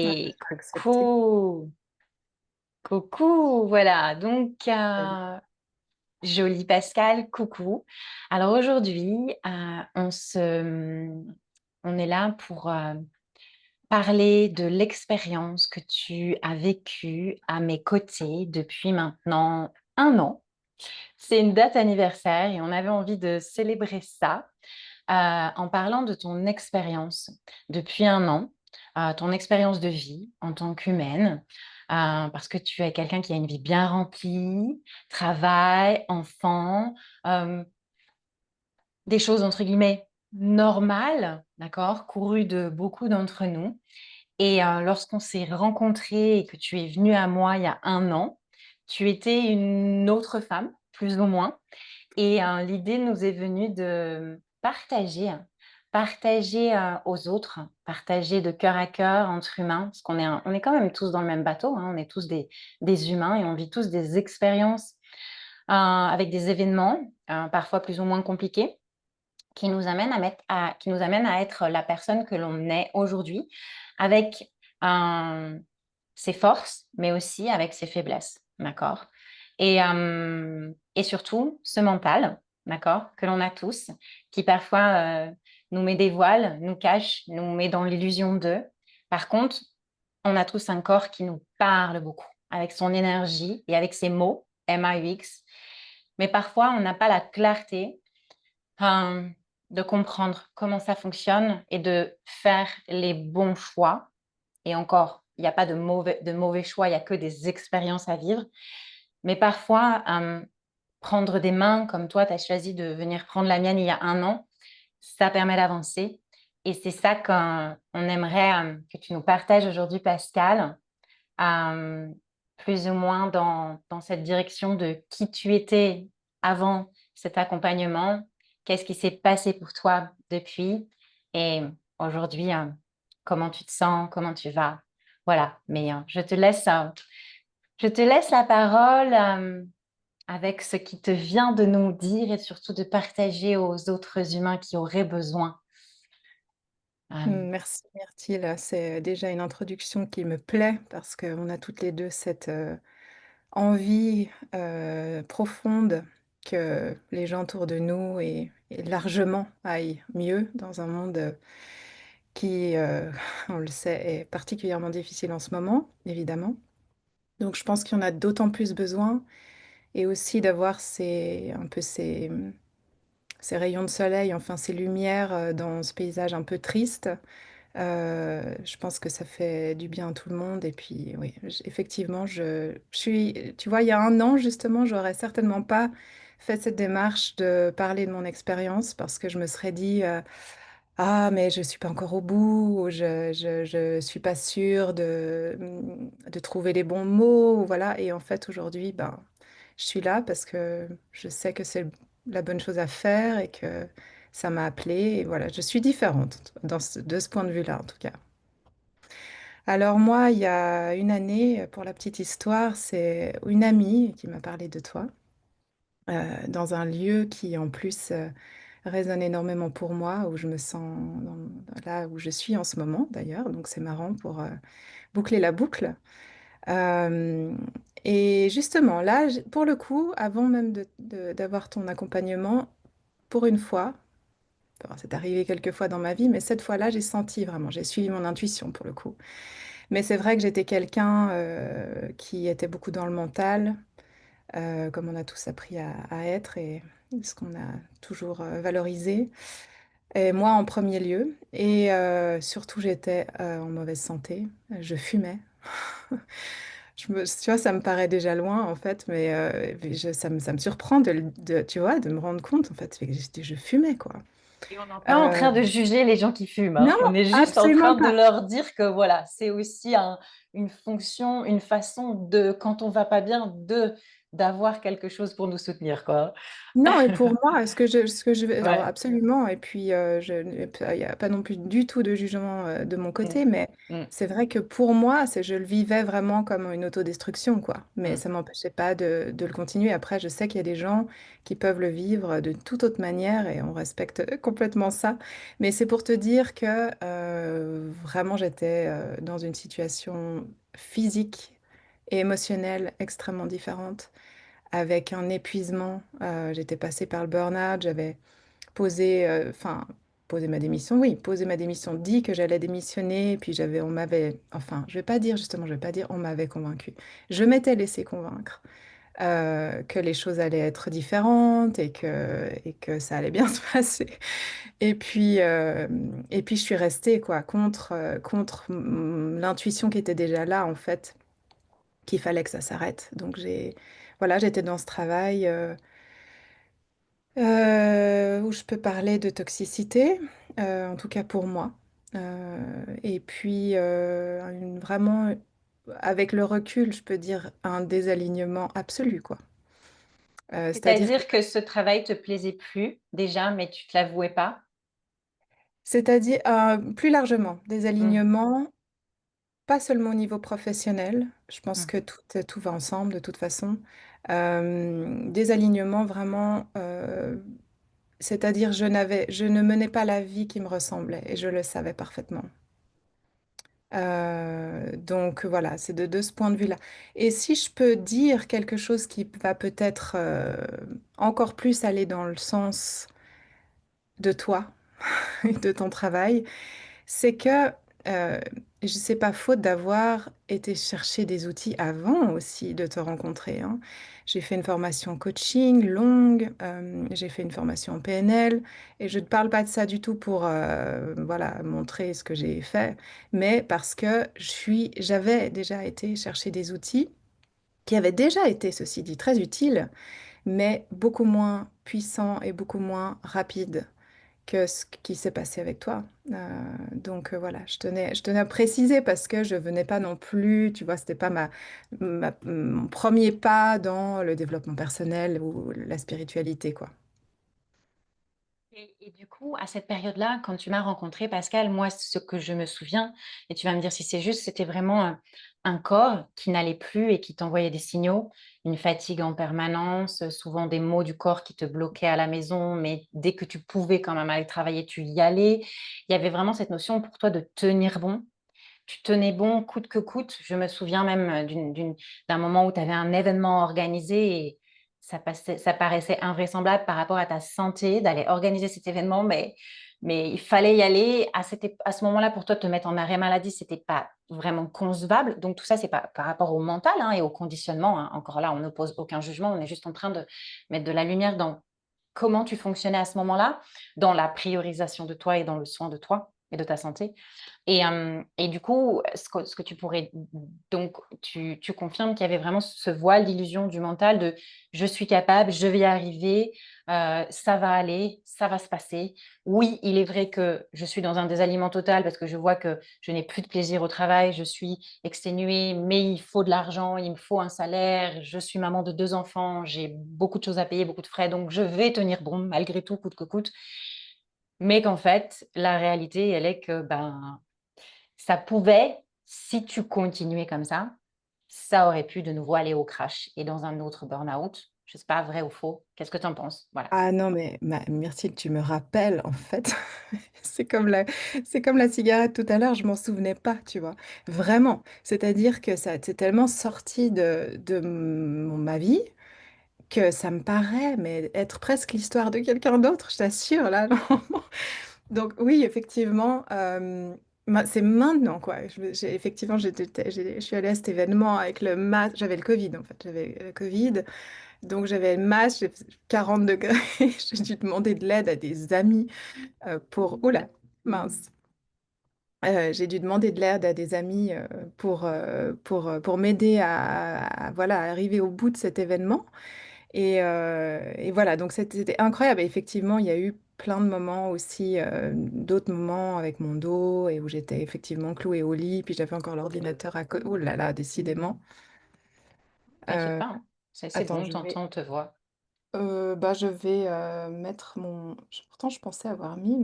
Ouais, Et j'ai accepté. coucou, coucou, voilà. Donc, Salut. joli Pascal, coucou. Alors aujourd'hui, on est là pour parler de l'expérience que tu as vécue à mes côtés depuis maintenant 1 an. C'est une date anniversaire et on avait envie de célébrer ça en parlant de ton expérience depuis 1 an, ton expérience de vie en tant qu'humaine, parce que tu es quelqu'un qui a une vie bien remplie, travail, enfant, euh, des choses entre guillemets normales, d'accord, courues de beaucoup d'entre nous. Et lorsqu'on s'est rencontrés et que tu es venu à moi il y a 1 an, tu étais une autre femme, plus ou moins. Et l'idée nous est venue de partager aux autres, partager de cœur à cœur entre humains, parce on est quand même tous dans le même bateau, hein, on est tous des humains et on vit tous des expériences avec des événements, parfois plus ou moins compliqués, qui nous amènent à être la personne que l'on est aujourd'hui, avec euh, ses forces, mais aussi avec ses faiblesses, d'accord? Et surtout, ce mental, d'accord, que l'on a tous, qui parfois nous met des voiles, nous cache, nous met dans l'illusion d'eux. Par contre, on a tous un corps qui nous parle beaucoup, avec son énergie et avec ses mots, M-A-U-X. Mais parfois, on n'a pas la clarté euh, de comprendre comment ça fonctionne et de faire les bons choix. Et encore, il n'y a pas de mauvais choix, il n'y a que des expériences à vivre. Mais parfois, prendre des mains, comme toi, tu as choisi de venir prendre la mienne il y a 1 an, ça permet d'avancer. Et c'est ça qu'on aimerait que tu nous partages aujourd'hui, Pascal, euh, plus ou moins dans cette direction de qui tu étais avant cet accompagnement, qu'est-ce qui s'est passé pour toi depuis et aujourd'hui, comment tu te sens, comment tu vas. Voilà, mais je te laisse la parole avec ce qui te vient de nous dire et surtout de partager aux autres humains qui auraient besoin. Euh, Merci Myrtille, c'est déjà une introduction qui me plaît parce qu'on a toutes les deux cette envie profonde que les gens autour de nous et largement aillent mieux dans un monde qui, on le sait, est particulièrement difficile en ce moment, évidemment. Donc je pense qu'il y en a d'autant plus besoin et aussi d'avoir un peu ces rayons de soleil, enfin ces lumières dans ce paysage un peu triste. Je pense que ça fait du bien à tout le monde. Et puis, oui, effectivement, je suis, tu vois, il y a 1 an, justement, j'aurais certainement pas fait cette démarche de parler de mon expérience parce que je me serais dit, ah, mais je suis pas encore au bout, ou je suis pas sûre de trouver les bons mots, ou voilà. Et en fait, aujourd'hui, ben, je suis là parce que je sais que c'est la bonne chose à faire et que ça m'a appelée. Et voilà, je suis différente de ce point de vue-là, en tout cas. Alors moi, il y a 1 année, pour la petite histoire, c'est une amie qui m'a parlé de toi, dans un lieu qui, en plus, résonne énormément pour moi, où je me sens là où je suis en ce moment, d'ailleurs. Donc c'est marrant pour boucler la boucle. Euh, et justement, là, pour le coup, avant même d'avoir ton accompagnement, pour une fois, bon, c'est arrivé quelques fois dans ma vie, mais cette fois-là, j'ai senti vraiment, j'ai suivi mon intuition pour le coup. Mais c'est vrai que j'étais quelqu'un qui était beaucoup dans le mental, comme on a tous appris à être et ce qu'on a toujours valorisé. Et moi en premier lieu. Et surtout, j'étais en mauvaise santé. Je fumais. Tu vois, ça me paraît déjà loin en fait, mais ça me surprend tu vois, de me rendre compte en fait que je fumais quoi. Et on n'est pas en Euh, train de juger les gens qui fument, hein. non, On est juste en train absolument de pas. leur dire que voilà, c'est aussi une fonction, une façon de, quand on va pas bien, d'avoir quelque chose pour nous soutenir, quoi. Non, et pour moi, alors Ouais. absolument, et puis il n'y a pas non plus du tout de jugement de mon Mm, côté, mais mm, c'est vrai que pour moi, je le vivais vraiment comme une autodestruction, quoi. Mais mm. ça m'empêchait pas de le continuer. Après, je sais qu'il y a des gens qui peuvent le vivre de toute autre manière, et on respecte complètement ça. Mais c'est pour te dire que vraiment j'étais, dans une situation physique et émotionnelle extrêmement différente, avec un épuisement. J'étais passée par le burn-out, j'avais posé, enfin, posé ma démission, oui, posé ma démission, dit que j'allais démissionner, puis on m'avait, enfin, je vais pas dire justement, je vais pas dire on m'avait convaincue. Je m'étais laissée convaincre que les choses allaient être différentes et que ça allait bien se passer. Et puis, euh, et puis je suis restée quoi, contre l'intuition qui était déjà là en fait, qu'il fallait que ça s'arrête. Donc voilà, j'étais dans ce travail. Où je peux parler de toxicité, en tout cas pour moi. Et puis, vraiment, avec le recul, je peux dire un désalignement absolu, quoi. C'est-à-dire que, C'est-à-dire que ce travail te plaisait plus déjà, mais tu te l'avouais pas? plus largement, Mmh. désalignement, pas seulement au niveau professionnel, je pense Mmh. que tout va ensemble de toute façon. Désalignement vraiment, c'est-à-dire je ne menais pas la vie qui me ressemblait et je le savais parfaitement. Donc voilà, c'est de ce point de vue-là. Et si je peux dire quelque chose qui va peut-être encore plus aller dans le sens de toi et de ton travail, c'est que euh, sais pas faute d'avoir été chercher des outils avant aussi de te rencontrer, hein. J'ai fait une formation coaching longue, j'ai fait une formation en PNL et je ne parle pas de ça du tout pour voilà, montrer ce que j'ai fait, mais parce que j'avais déjà été chercher des outils qui avaient déjà été, ceci dit, très utiles, mais beaucoup moins puissants et beaucoup moins rapides que ce qui s'est passé avec toi. Donc voilà, je tenais à préciser parce que je venais pas non plus, tu vois, c'était pas mon premier pas dans le développement personnel ou la spiritualité, quoi. Et du coup, à cette période-là, quand tu m'as rencontré, Pascal, moi, ce que je me souviens, et tu vas me dire si c'est juste, c'était vraiment un corps qui n'allait plus et qui t'envoyait des signaux, une fatigue en permanence, souvent des maux du corps qui te bloquaient à la maison, mais dès que tu pouvais quand même aller travailler, tu y allais. Il y avait vraiment cette notion pour toi de tenir bon. Tu tenais bon coûte que coûte. Je me souviens même d'un moment où tu avais un événement organisé et ça paraissait invraisemblable par rapport à ta santé d'aller organiser cet événement, mais il fallait y aller. À ce moment-là, pour toi, te mettre en arrêt maladie, c'était pas vraiment concevable. Donc, tout ça, c'est pas par rapport au mental, hein, et au conditionnement, hein. Encore là, on n'oppose aucun jugement. On est juste en train de mettre de la lumière dans comment tu fonctionnais à ce moment-là, dans la priorisation de toi et dans le soin de toi et de ta santé. Et du coup, ce que tu pourrais donc tu confirmes qu'il y avait vraiment ce voile d'illusion du mental de: «Je suis capable, je vais y arriver, ça va aller, ça va se passer». Oui, il est vrai que je suis dans un désalignement total parce que je vois que je n'ai plus de plaisir au travail, je suis exténuée, mais il faut de l'argent, il me faut un salaire, je suis maman de 2 enfants, j'ai beaucoup de choses à payer, beaucoup de frais, donc je vais tenir bon malgré tout, coûte que coûte. Mais qu'en fait, la réalité, elle est que, ben, ça pouvait, si tu continuais comme ça aurait pu de nouveau aller au crash et dans un autre burn-out. Je sais pas, vrai ou faux? Qu'est-ce que tu en penses? Voilà. Ah non, mais Myrtille, tu me rappelles, en fait, c'est comme c'est comme la cigarette tout à l'heure, je m'en souvenais pas, tu vois, vraiment. C'est-à-dire que ça c'est tellement sorti de ma vie que ça me paraît, mais être presque l'histoire de quelqu'un d'autre, je t'assure, là. Non. Donc oui, effectivement, c'est maintenant, quoi. Effectivement, je suis allée à cet événement avec le masque. J'avais le Covid, en fait. J'avais le Covid. Donc j'avais le masque, j'ai 40 degrés. J'ai dû demander de l'aide à des amis pour... Oula, mince. J'ai dû demander de l'aide à des amis pour m'aider voilà, à arriver au bout de cet événement. Et voilà, donc c'était incroyable. Et effectivement, il y a eu plein de moments aussi, d'autres moments avec mon dos et où j'étais effectivement clouée au lit, puis j'avais encore l'ordinateur à côté. Oh là là, décidément. T'inquiète Euh, pas, hein. C'est attends, bon, on t'entend, on te voit. je vais mettre pourtant, je pensais avoir mis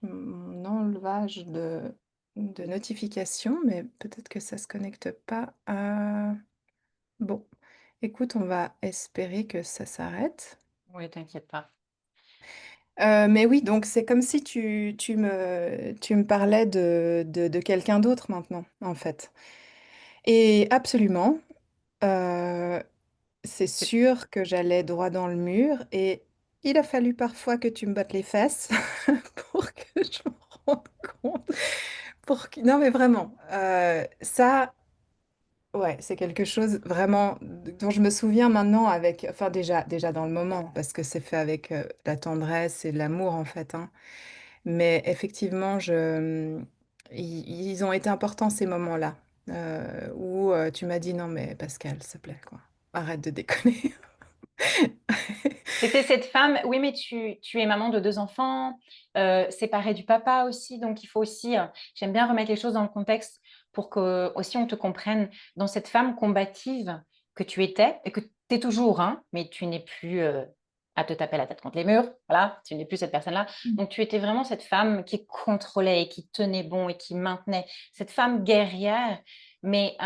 mon enlevage de notification, mais peut-être que ça se connecte pas à... Bon, écoute, on va espérer que ça s'arrête. Oui, t'inquiète pas. Mais oui, donc c'est comme si tu me parlais de quelqu'un d'autre maintenant, en fait. Et absolument, euh, c'est C'est sûr que j'allais droit dans le mur et il a fallu parfois que tu me battes les fesses pour que je me rende compte. Non, mais vraiment, ça, ouais, c'est quelque chose vraiment dont je me souviens maintenant avec, enfin déjà dans le moment, parce que c'est fait avec la tendresse et l'amour en fait, hein. Mais effectivement, ils ont été importants ces moments-là, où tu m'as dit non mais Pascal, s'il te plaît, quoi, arrête de déconner. C'était cette femme, oui, mais tu es maman de deux enfants, séparée du papa aussi, donc il faut aussi, j'aime bien remettre les choses dans le contexte pour que aussi on te comprenne. Dans cette femme combative que tu étais, et que tu es toujours, hein, mais tu n'es plus à te taper la tête contre les murs, voilà, tu n'es plus cette personne-là. Donc tu étais vraiment cette femme qui contrôlait et qui tenait bon et qui maintenait, cette femme guerrière, et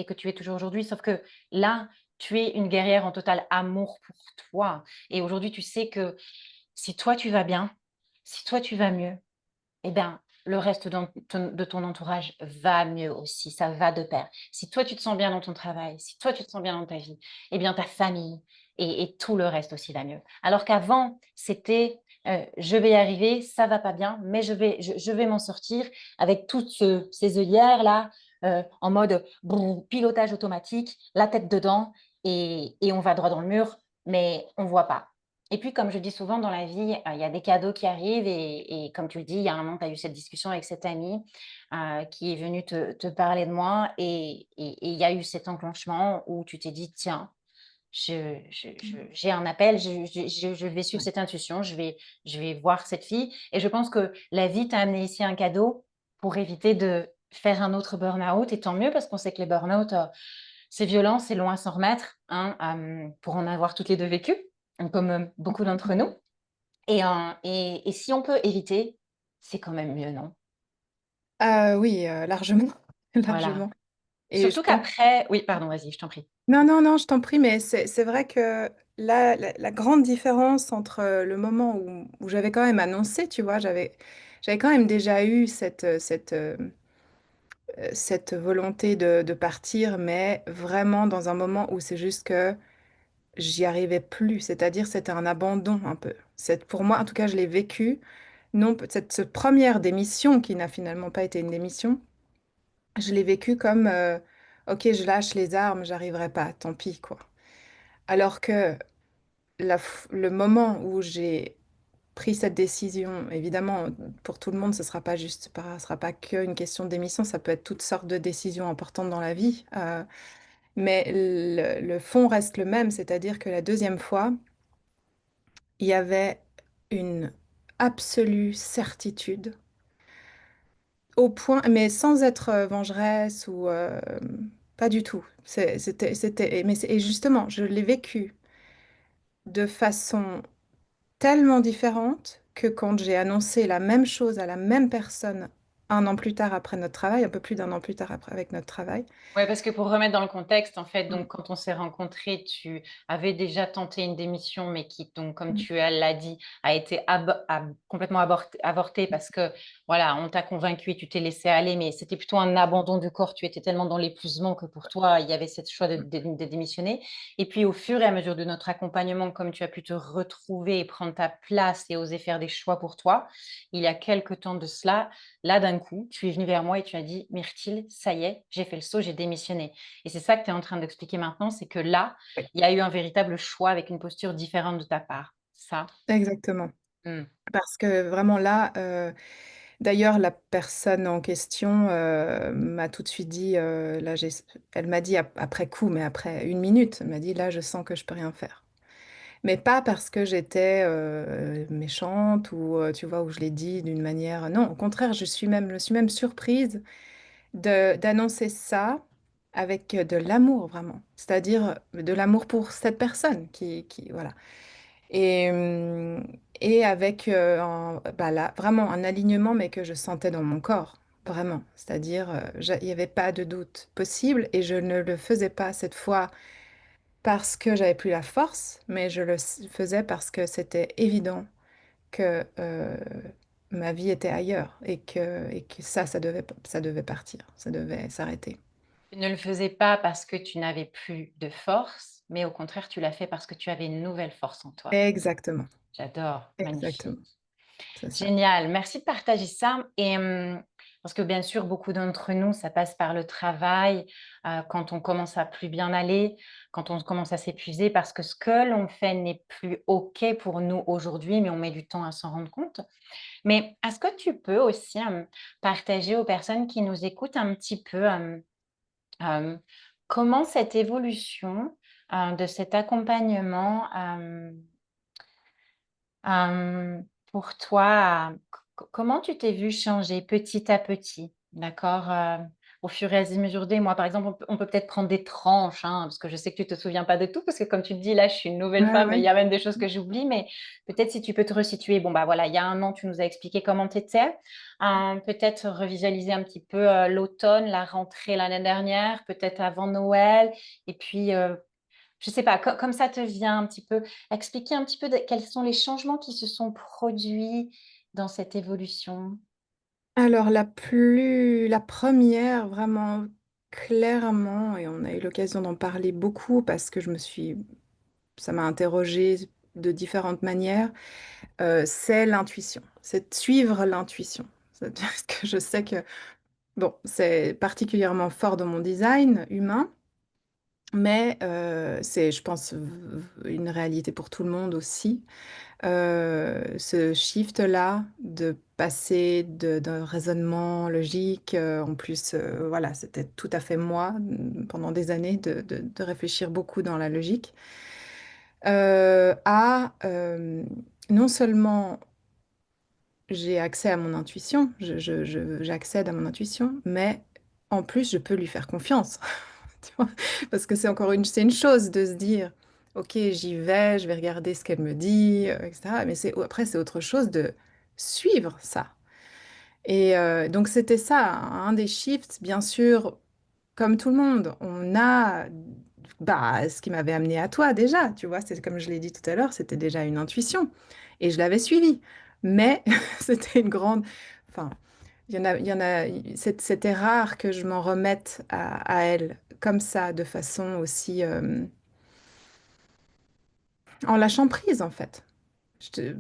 que tu es toujours aujourd'hui, sauf que là, tu es une guerrière en total amour pour toi. Et aujourd'hui, tu sais que si toi tu vas bien, si toi tu vas mieux, eh bien, le reste de ton entourage va mieux aussi, ça va de pair. Si toi tu te sens bien dans ton travail, si toi tu te sens bien dans ta vie, eh bien ta famille et tout le reste aussi va mieux. Alors qu'avant, c'était je vais y arriver, ça va pas bien, mais je vais m'en sortir avec toutes ces œillères là, en mode pilotage automatique, la tête dedans, et on va droit dans le mur, mais on voit pas. Et puis, comme je dis souvent dans la vie, il y a des cadeaux qui arrivent et comme tu le dis, il y a un moment, tu as eu cette discussion avec cette amie qui est venue te parler de moi et il y a eu cet enclenchement où tu t'es dit, tiens, j'ai un appel, je vais suivre Ouais. cette intuition, je vais voir cette fille. Et je pense que la vie t'a amené ici un cadeau pour éviter de faire un autre burn-out. Et tant mieux parce qu'on sait que les burn-out, c'est violent, c'est loin à s'en remettre, hein, pour en avoir toutes les deux vécu, comme beaucoup d'entre nous. Et si on peut éviter, c'est quand même mieux, non? Oui, largement, Voilà. largement. Et je Surtout pense. qu'après, oui, pardon, vas-y, je t'en prie. Non, non, non, je t'en prie, mais c'est vrai que la grande différence entre le moment où j'avais quand même annoncé, tu vois, j'avais quand même déjà eu cette volonté de partir, mais vraiment dans un moment où c'est juste que j'y arrivais plus, c'est-à-dire c'était un abandon un peu. Pour moi, en tout cas, je l'ai vécu, non, cette première démission qui n'a finalement pas été une démission, je l'ai vécu comme, ok, je lâche les armes, j'arriverai pas, tant pis, quoi. Alors que le moment où j'ai pris cette décision, évidemment, pour tout le monde, ce sera pas qu'une question de démission, ça peut être toutes sortes de décisions importantes dans la vie. Mais le fond reste le même, c'est-à-dire que la deuxième fois, il y avait une absolue certitude, au point, mais sans être vengeresse ou pas du tout. Et justement, je l'ai vécu de façon tellement différente que quand j'ai annoncé la même chose à la même personne un an plus tard après notre travail, un peu plus d'un an plus tard après avec notre travail. Ouais, parce que pour remettre dans le contexte, en fait, Mm. donc quand on s'est rencontrés, tu avais déjà tenté une démission, mais qui, donc, comme Mm. l'as dit, a été complètement avortée parce que, voilà, on t'a convaincu et tu t'es laissé aller, mais c'était plutôt un abandon du corps. Tu étais tellement dans l'épuisement que pour toi, il y avait cette choix de démissionner. Et puis, au fur et à mesure de notre accompagnement, comme tu as pu te retrouver et prendre ta place et oser faire des choix pour toi, il y a quelque temps de cela, là, d'un coup, tu es venu vers moi et tu as dit, Myrtille, ça y est, j'ai fait le saut, j'ai démissionné. Et c'est ça que tu es en train d'expliquer maintenant, c'est que là, Oui, il y a eu un véritable choix avec une posture différente de ta part. Ça. exactement. Hmm. Parce que vraiment là, d'ailleurs, la personne en question m'a tout de suite dit, elle m'a dit après coup, mais après une minute, elle m'a dit, là, je sens que je peux rien faire. Mais pas parce que j'étais méchante ou, tu vois, où je l'ai dit d'une manière. Non, au contraire, je suis même surprise d'annoncer ça avec de l'amour, vraiment. C'est-à-dire de l'amour pour cette personne voilà. Et, et avec bah là, vraiment un alignement, mais que je sentais dans mon corps, vraiment. C'est-à-dire, il n'y avait pas de doute possible et je ne le faisais pas cette fois parce que j'avais plus la force, mais je le faisais parce que c'était évident que ma vie était ailleurs et que ça devait partir, ça devait s'arrêter. Tu ne le faisais pas parce que tu n'avais plus de force, mais au contraire, tu l'as fait parce que tu avais une nouvelle force en toi. Exactement, J'adore, magnifique. exactement, c'est ça. Génial, merci de partager ça. Et parce que bien sûr, beaucoup d'entre nous, ça passe par le travail, quand on commence à plus bien aller, quand on commence à s'épuiser, parce que ce que l'on fait n'est plus OK pour nous aujourd'hui, mais on met du temps à s'en rendre compte. Mais est-ce que tu peux aussi partager aux personnes qui nous écoutent un petit peu comment cette évolution de cet accompagnement Hem, pour toi, comment tu t'es vue changer petit à petit? D'accord, au fur et à mesure des mois? Par exemple, on peut peut-être prendre des tranches, hein, parce que je sais que tu te souviens pas de tout, parce que comme tu le dis, là, je suis une nouvelle Ouais, femme et il ouais. y a même des choses que j'oublie, mais peut-être si tu peux te resituer. Bon, bah, voilà, il y a un an, tu nous as expliqué comment tu étais. Peut-être revisualiser un petit peu, l'automne, la rentrée l'année dernière, peut-être avant Noël et puis, je sais pas, comme ça te vient un petit peu, expliquer un petit peu quels sont les changements qui se sont produits dans cette évolution? Alors la première vraiment clairement, et on a eu l'occasion d'en parler beaucoup parce que ça m'a interrogée de différentes manières, c'est l'intuition, c'est de suivre l'intuition. C'est-à-dire que je sais que, bon, c'est particulièrement fort dans mon design humain, mais c'est, je pense, une réalité pour tout le monde aussi. Ce shift-là, de passer d'un raisonnement logique, en plus, voilà, c'était tout à fait moi, pendant des années, de réfléchir beaucoup dans la logique, à non seulement j'ai accès à mon intuition, j'accède à mon intuition, mais en plus, je peux lui faire confiance. Tu vois. Parce que c'est une chose de se dire, ok, j'y vais, je vais regarder ce qu'elle me dit, etc. Mais après, c'est autre chose de suivre ça. Et donc, c'était ça, un des shifts, bien sûr, comme tout le monde. On a bah, ce qui m'avait amené à toi déjà, tu vois, c'est comme je l'ai dit tout à l'heure, c'était déjà une intuition. Et je l'avais suivie. Mais c'était une grande... Enfin, c'était rare que je m'en remette à elle comme ça, de façon aussi en lâchant prise en fait. Je te-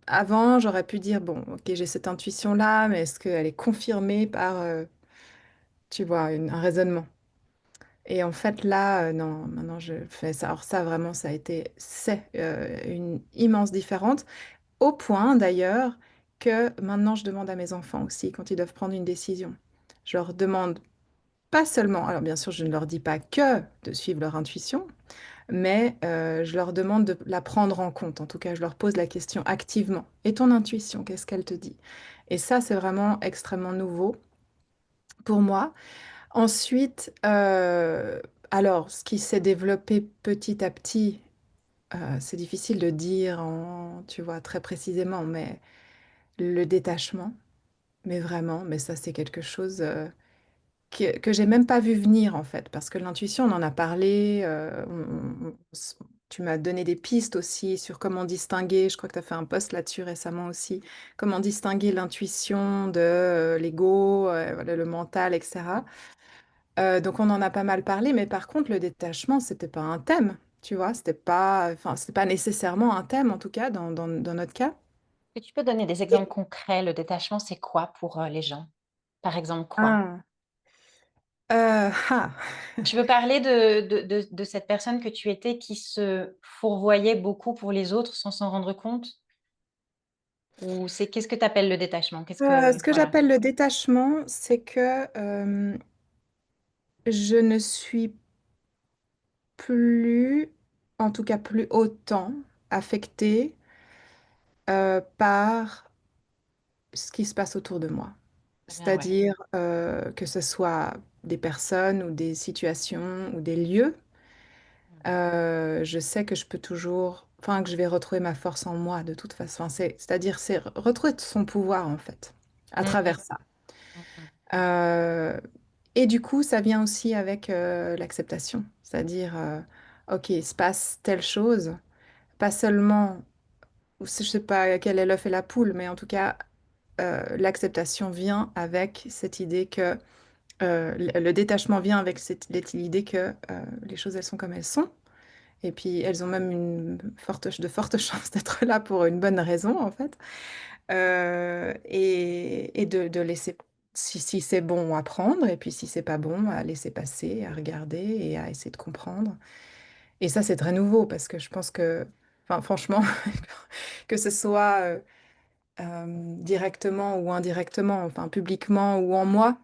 Avant, j'aurais pu dire, bon, ok, j'ai cette intuition-là, mais est-ce qu'elle est confirmée par, tu vois, un raisonnement? Et en fait, là, non, maintenant je fais ça. Alors ça, vraiment, c'est une immense différence, au point d'ailleurs que maintenant je demande à mes enfants aussi, quand ils doivent prendre une décision. Je leur demande pas seulement, alors bien sûr, je ne leur dis pas que de suivre leur intuition, mais je leur demande de la prendre en compte. En tout cas, je leur pose la question activement. Et ton intuition, qu'est-ce qu'elle te dit? Et ça, c'est vraiment extrêmement nouveau pour moi. Ensuite, alors, ce qui s'est développé petit à petit, c'est difficile de dire tu vois, très précisément, mais le détachement, mais vraiment, mais ça, c'est quelque chose. Que j'ai même pas vu venir en fait, parce que l'intuition, on en a parlé, tu m'as donné des pistes aussi sur comment distinguer, je crois que tu as fait un post là-dessus récemment aussi, comment distinguer l'intuition de l'ego, voilà, le mental, etc. Donc on en a pas mal parlé, mais par contre le détachement, c'était pas un thème, tu vois, enfin, c'était pas nécessairement un thème en tout cas dans notre cas. Et tu peux donner des exemples Et- concrets? Le détachement, c'est quoi pour, les gens? Par exemple, quoi? Ah, ah. Tu veux parler de cette personne que tu étais qui se fourvoyait beaucoup pour les autres sans s'en rendre compte? Ou c'est qu'est-ce que tu appelles le détachement? Qu'est-ce que Ce que voilà. j'appelle le détachement, c'est que je ne suis plus, en tout cas plus autant, affectée par ce qui se passe autour de moi. Très bien, ouais. C'est-à-dire que ce soit des personnes ou des situations ou des lieux, je sais que je peux toujours, enfin que je vais retrouver ma force en moi de toute façon. C'est-à-dire c'est retrouver son pouvoir en fait, à Mmh mh. travers ça. Mmh mh. Euh, et du coup, ça vient aussi avec l'acceptation, c'est-à-dire OK, il se passe telle chose, pas seulement, ou je sais pas quel est l'œuf et la poule, mais en tout cas, l'acceptation vient avec cette idée que, le détachement vient avec l'idée que les choses, elles sont comme elles sont. Et puis, elles ont même de fortes chances d'être là pour une bonne raison, en fait. Et de laisser, si c'est bon, à prendre, et puis si c'est pas bon, à laisser passer, à regarder et à essayer de comprendre. Et ça, c'est très nouveau parce que je pense que, enfin, franchement, que ce soit directement ou indirectement, enfin, publiquement ou en moi,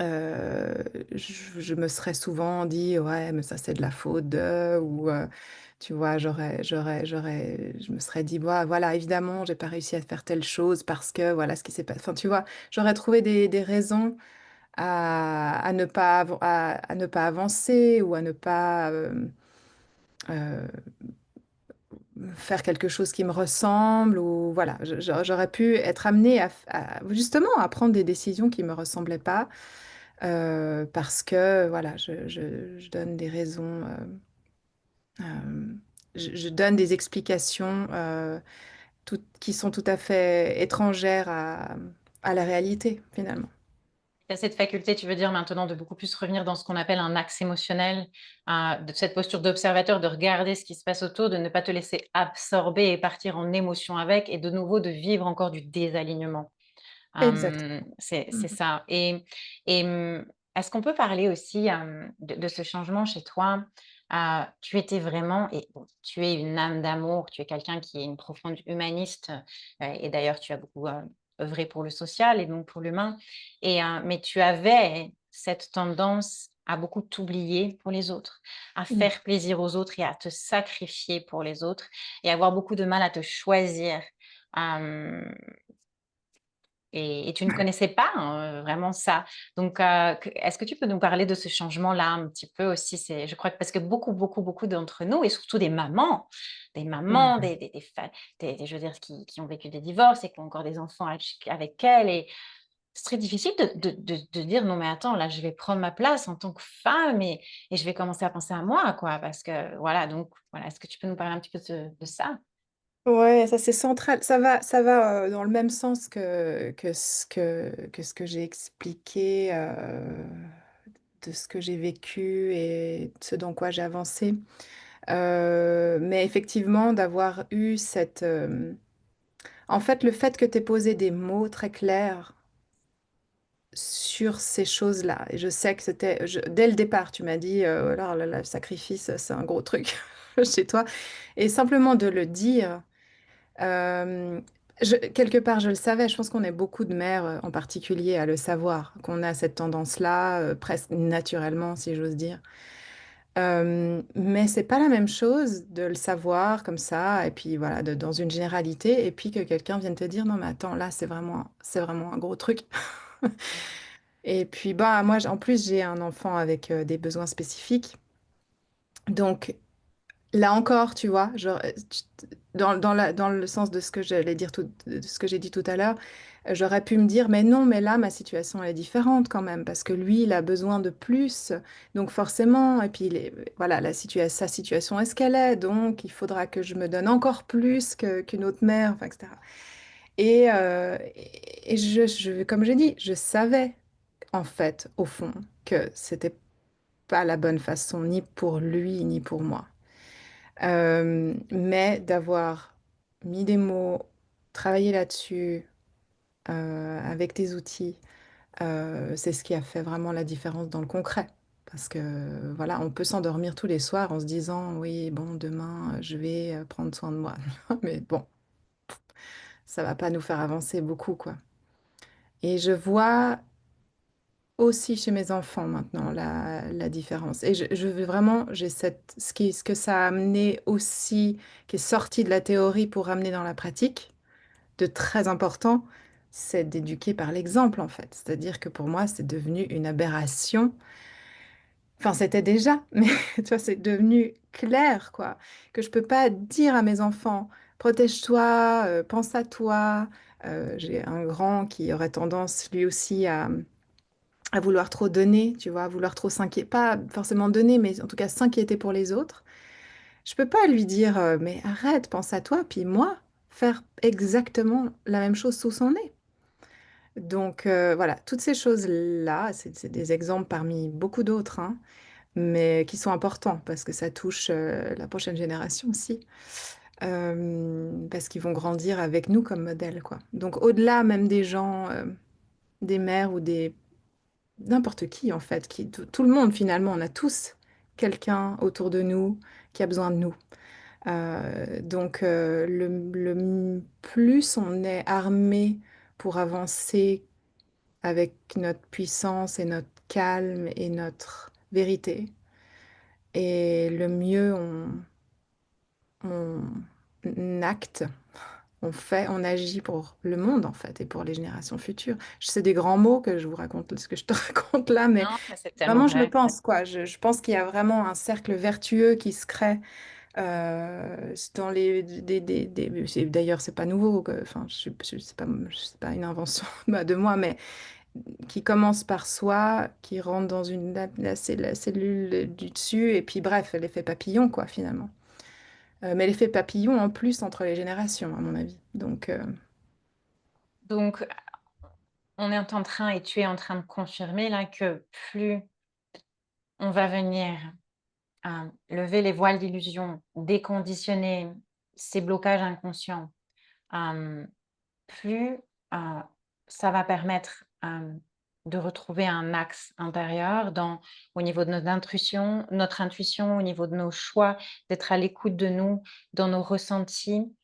euh, je me serais souvent dit, ouais, mais ça, c'est de la faute de, ou, tu vois, je me serais dit, voilà, évidemment, j'ai pas réussi à faire telle chose parce que voilà ce qui s'est passé. Enfin, tu vois, j'aurais trouvé des raisons à ne pas, à ne pas avancer ou à ne pas euh, faire quelque chose qui me ressemble ou voilà, j'aurais pu être amenée justement à prendre des décisions qui me ressemblaient pas parce que voilà, je donne des raisons, je donne des explications qui sont tout à fait étrangères à la réalité finalement. Tu as cette faculté, tu veux dire maintenant, de beaucoup plus revenir dans ce qu'on appelle un axe émotionnel, de cette posture d'observateur, de regarder ce qui se passe autour, de ne pas te laisser absorber et partir en émotion avec, et de nouveau de vivre encore du désalignement. Exact. C'est Mhm. ça. Et est-ce qu'on peut parler aussi de ce changement chez toi? Tu étais vraiment, et bon, tu es une âme d'amour, tu es quelqu'un qui est une profonde humaniste, et d'ailleurs tu as beaucoup œuvré pour le social et donc pour l'humain. Mais tu avais cette tendance à beaucoup t'oublier pour les autres, à Mm. faire plaisir aux autres et à te sacrifier pour les autres et avoir beaucoup de mal à te choisir. Euh, et tu ne connaissais pas, hein, vraiment ça. Donc, est-ce que tu peux nous parler de ce changement-là un petit peu aussi? Je crois que parce que beaucoup, beaucoup, beaucoup d'entre nous, et surtout des mamans, Mhm. je veux dire, qui ont vécu des divorces et qui ont encore des enfants avec elles. Et c'est très difficile de dire non, mais attends, là, je vais prendre ma place en tant que femme et je vais commencer à penser à moi, quoi. Parce que voilà, donc voilà, est-ce que tu peux nous parler un petit peu de ça? Ouais, ça c'est central. Ça va dans le même sens que ce que j'ai expliqué, de ce que j'ai vécu et ce dans quoi j'ai avancé. Mais effectivement, d'avoir eu cette... En fait, le fait que tu aies posé des mots très clairs sur ces choses-là, et je sais que dès le départ, tu m'as dit, alors là, le sacrifice, c'est un gros truc chez toi. Et simplement de le dire... Euh, quelque part, je le savais. Je pense qu'on est beaucoup de mères, en particulier, à le savoir, qu'on a cette tendance-là, presque naturellement, si j'ose dire. Mais c'est pas la même chose de le savoir comme ça, et puis voilà, dans une généralité, et puis que quelqu'un vienne te dire, non, mais attends, là, c'est vraiment un gros truc. Et puis, bah, moi, en plus, j'ai un enfant avec des besoins spécifiques. Donc, là encore, tu vois, dans le sens de ce que j'allais dire de ce que j'ai dit tout à l'heure, j'aurais pu me dire, mais non, mais là, ma situation elle est différente quand même, parce que lui, il a besoin de plus, donc forcément, et puis voilà, sa situation est ce qu'elle est, donc il faudra que je me donne encore plus qu'une autre mère, enfin, etc. Et comme j'ai dit, je savais, en fait, au fond, que c'était pas la bonne façon, ni pour lui, ni pour moi. Mais d'avoir mis des mots, travaillé là-dessus avec des outils, c'est ce qui a fait vraiment la différence dans le concret. Parce que voilà, on peut s'endormir tous les soirs en se disant, oui, bon, demain, je vais prendre soin de moi. Mais bon, ça va pas nous faire avancer beaucoup, quoi. Et je vois aussi chez mes enfants maintenant la différence. Et je veux vraiment, ce que ça a amené aussi, qui est sorti de la théorie pour ramener dans la pratique, de très important, c'est d'éduquer par l'exemple en fait. C'est-à-dire que pour moi, c'est devenu une aberration. Enfin, c'était déjà, mais tu vois, c'est devenu clair, quoi, que je peux pas dire à mes enfants, protège-toi, pense à toi. J'ai un grand qui aurait tendance lui aussi à vouloir trop donner, tu vois, à vouloir trop s'inquiéter, pas forcément donner, mais en tout cas s'inquiéter pour les autres. Je peux pas lui dire, mais arrête, pense à toi, puis moi, faire exactement la même chose sous son nez. Donc voilà, toutes ces choses-là, c'est des exemples parmi beaucoup d'autres, hein, mais qui sont importants parce que ça touche la prochaine génération aussi, parce qu'ils vont grandir avec nous comme modèle, quoi. Donc au-delà même des gens, des mères ou des n'importe qui en fait, tout le monde finalement, on a tous quelqu'un autour de nous qui a besoin de nous. Donc le plus on est armé pour avancer avec notre puissance et notre calme et notre vérité, et le mieux on acte, on fait, on agit pour le monde en fait et pour les générations futures. C'est des grands mots que je vous raconte, ce que je te raconte là, mais Non, mais c'est tellement vraiment je le vrai. pense quoi. Je pense qu'il y a vraiment un cercle vertueux qui se crée dans les d'ailleurs c'est pas nouveau enfin c'est pas une invention bah, de moi, mais qui commence par soi, qui rentre dans la cellule du dessus, et puis bref, l'effet papillon, quoi, finalement. Mais l'effet papillon en plus entre les générations, à mon avis. Donc, Donc, on est en train, et tu es en train de confirmer là, que plus on va venir lever les voiles d'illusion, déconditionner ces blocages inconscients, euh, plus euh, ça va permettre de retrouver un axe intérieur au niveau de notre intuition, au niveau de nos choix, d'être à l'écoute de nous, dans nos ressentis.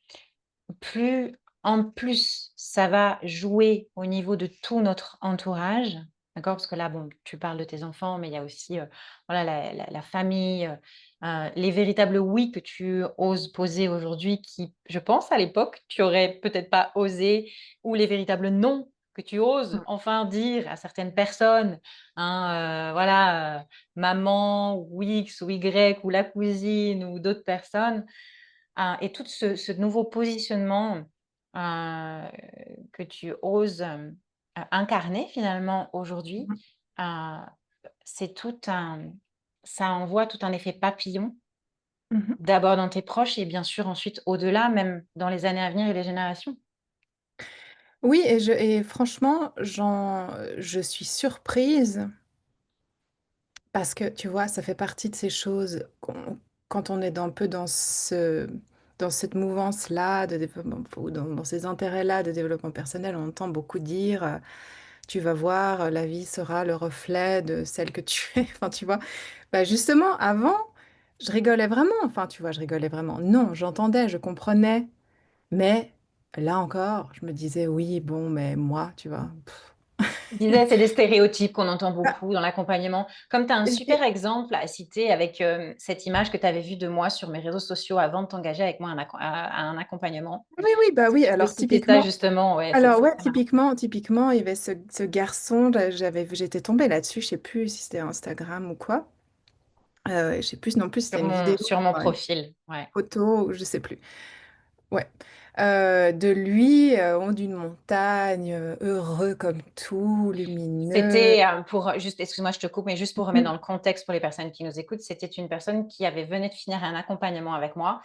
Plus en plus ça va jouer au niveau de tout notre entourage, d'accord? Parce que là, bon, tu parles de tes enfants, mais il y a aussi, voilà, la famille, les véritables «oui» que tu oses poser aujourd'hui qui, je pense, à l'époque, tu aurais peut-être pas osé, ou les véritables «non» que tu oses enfin dire à certaines personnes, hein, voilà, maman ou X ou Y ou la cousine ou d'autres personnes. Et tout ce nouveau positionnement, que tu oses, incarner finalement aujourd'hui, mhm, heu, c'est tout un ça envoie tout un effet papillon, mhm. d'abord dans tes proches et bien sûr ensuite au-delà, même dans les années à venir et les générations. Oui, et franchement, je suis surprise parce que, tu vois, ça fait partie de ces choses quand on est un peu dans cette mouvance-là de développement, ou dans ces intérêts-là de développement personnel, on entend beaucoup dire, tu vas voir, la vie sera le reflet de celle que tu es. Enfin, tu vois, bah justement, avant, je rigolais vraiment. Enfin, tu vois, je rigolais vraiment. Non, j'entendais, je comprenais. Mais là encore, je me disais, oui, bon, mais moi, tu vois. Tu disais, c'est des stéréotypes qu'on entend Ah, beaucoup dans l'accompagnement. Comme tu as un super j'ai- exemple à citer avec, cette image que tu avais vue de moi sur mes réseaux sociaux avant de t'engager avec moi à un accompagnement. Oui, oui, bah Si oui. tu peux Alors, citer ça typiquement, justement, ouais, alors, c'est ouais, très marrant. typiquement, il y avait ce garçon, j'étais tombée là-dessus, je sais plus si c'était Instagram ou quoi. Je sais plus non plus, c'était une vidéo, Sur mon une profil, ouais. photo, ou je sais plus. Ouais. De lui, en haut d'une montagne, heureux comme tout, lumineux. C'était, pour juste excuse-moi, je te coupe, mais juste pour remettre dans Mhm. le contexte pour les personnes qui nous écoutent, c'était une personne qui venait de finir un accompagnement avec moi,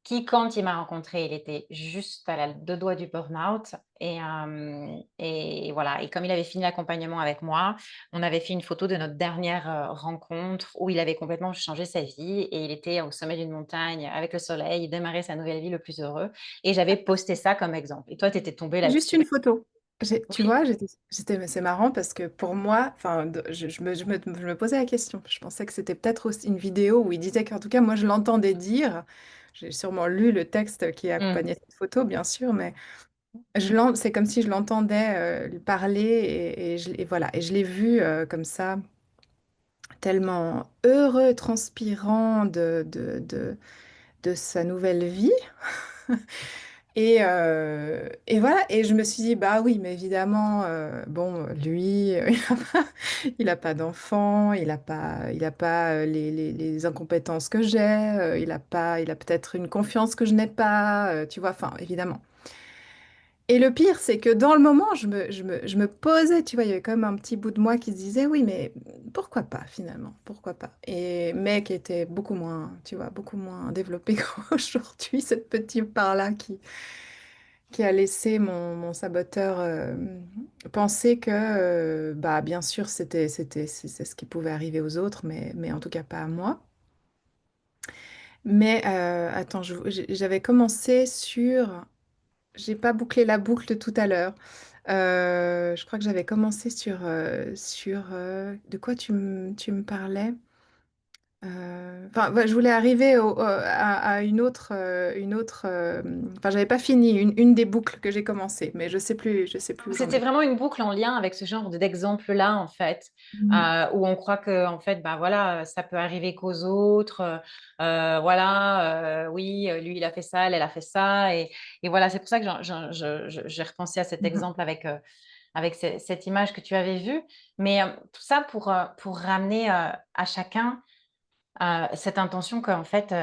qui, quand il m'a rencontré, il était juste à 2 doigts du burn-out et voilà, et comme il avait fini l'accompagnement avec moi, on avait fait une photo de notre dernière, rencontre où il avait complètement changé sa vie et il était au sommet d'une montagne avec le soleil, il démarrait sa nouvelle vie le plus heureux et j'avais posté ça comme exemple et toi, tu étais tombée C'est juste là-dessus. une photo. Tu Oui. vois, c'est marrant parce que pour moi, enfin, je me posais la question. Je pensais que c'était peut-être aussi une vidéo où il disait qu'en tout cas, moi, je l'entendais dire. J'ai sûrement lu le texte qui Mmh. accompagnait cette photo, bien sûr, mais c'est comme si je l'entendais lui parler et voilà. Et je l'ai vu comme ça, tellement heureux, transpirant de sa nouvelle vie. Et voilà, et je me suis dit, bah oui, mais évidemment, bon, lui, il a pas d'enfant, il a pas les incompétences que j'ai, il a peut-être une confiance que je n'ai pas, tu vois, enfin, évidemment. Et le pire, c'est que dans le moment, je me posais, tu vois, il y avait quand même un petit bout de moi qui se disait, oui, mais pourquoi pas finalement, pourquoi pas? Et mec était beaucoup moins, tu vois, beaucoup moins développé qu'aujourd'hui, cette petite part-là qui a laissé mon saboteur penser que, bah, bien sûr, c'est ce qui pouvait arriver aux autres, mais en tout cas pas à moi. Mais attends, j'avais commencé sur... J'ai pas bouclé la boucle de tout à l'heure. Je crois que j'avais commencé de quoi tu me parlais? Enfin, ouais, je voulais arriver à une autre. Enfin, j'avais pas fini une des boucles que j'ai commencé, mais je sais plus où j'en C'était étais. vraiment une boucle en lien avec ce genre d'exemple-là, en fait, Mhm. où on croit que, en fait, bah voilà, ça peut arriver qu'aux autres. Voilà, oui, lui, il a fait ça, elle a fait ça. Et voilà, c'est pour ça que j'ai repensé à cet Mhm. exemple avec cette image que tu avais vue. Mais tout ça pour ramener à chacun cette intention qu'en fait,